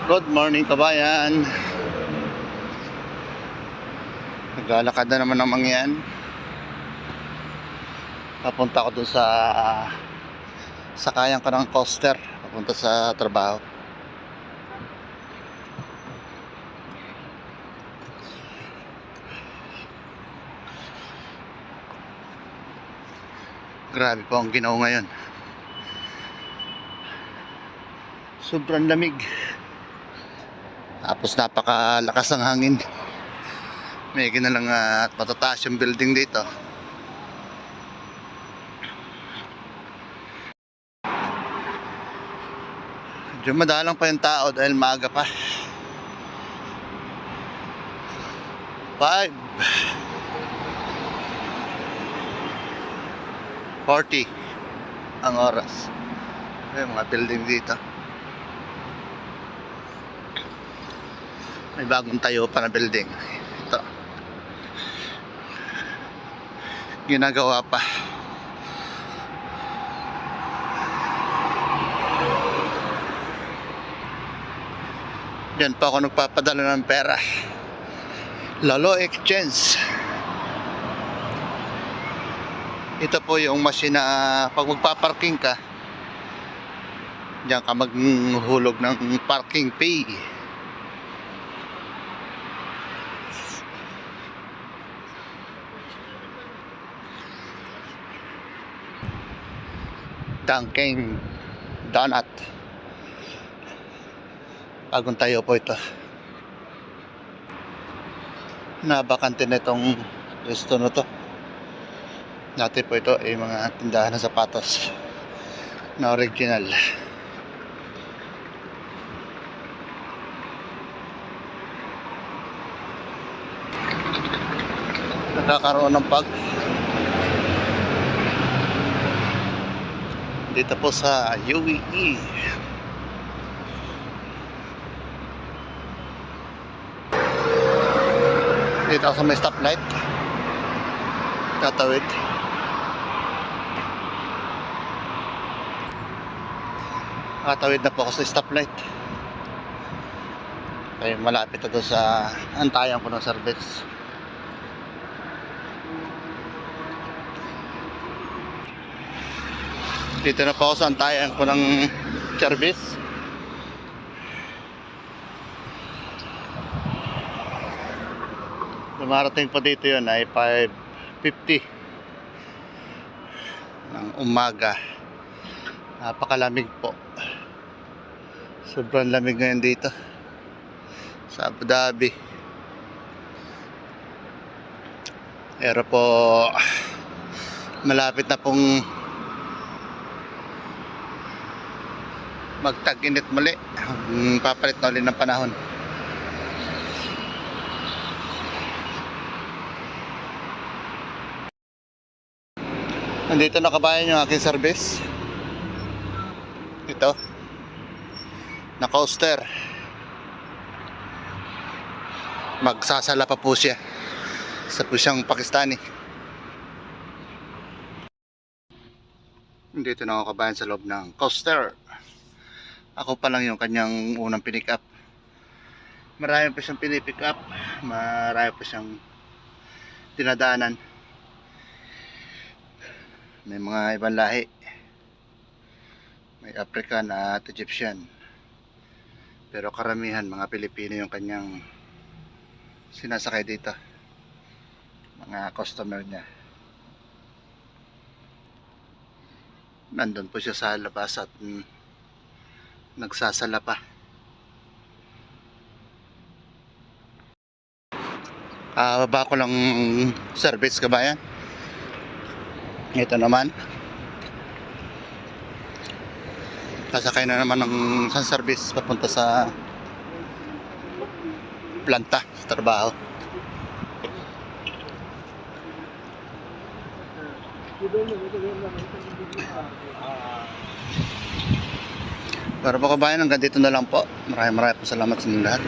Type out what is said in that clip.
Good morning kabayan. Naglalakad na naman ng mangyan. Papunta ko dun sa sakayan ko ng coaster papunta sa trabaho. Grabe po ang ginaw ngayon. Sobrang lamig. Tapos napakalakas ng hangin. May ginalang at matataas yung building dito. Medyo madalang pa yung tao dahil maaga pa. 5:40 ang oras. May mga building dito. May bagong tayo pa na building. Ito. Ginagawa pa. Diyan pa ako nagpapadala ng pera. Lalo Exchange. Ito po yung machine na pag magpaparking ka, diyan ka maghuhulog ng parking fee. Dunkin Donut. Bagong tayo po ito. Nabakante na itong resto na to. Dati po ito ay mga tindahan ng sapatos na original. Nagkakaroon ng dito po sa UAE. Dito ako sa may stoplight. Tatawid. Tatawid na po ako sa stoplight. Kaya malapit na doon sa antayan ko ng service. Dito na po ako sa antayan ko ng service. Dumarating po dito yun ay 5:50 ng umaga. Napakalamig po. Sobrang lamig ngayon dito sa Abu Dhabi. Pero po malapit na pong magtag-init muli. Papalit na ulit ng panahon. Nandito na kabayan yung aking service. Ito na coaster. Magsasala pa po siya. Isa po siyang Pakistani. Nandito na ako kabayan sa loob ng coaster. Ako pa lang yung kanyang unang pinick up. Marami pa siyang pinipick up. Marami pa siyang dinadaanan. May mga ibang lahi. May African at Egyptian. Pero karamihan mga Pilipino yung kanyang sinasakay dito. Mga customer niya. Nandun po siya sa labas at nagsasala pa. Baba ko lang service kabayan. Ito naman. Sasakay na naman ng isang service papunta sa planta, sa trabaho. Pero po kabayan, hanggang dito na lang po. Maraming po salamat sa inyo lahat.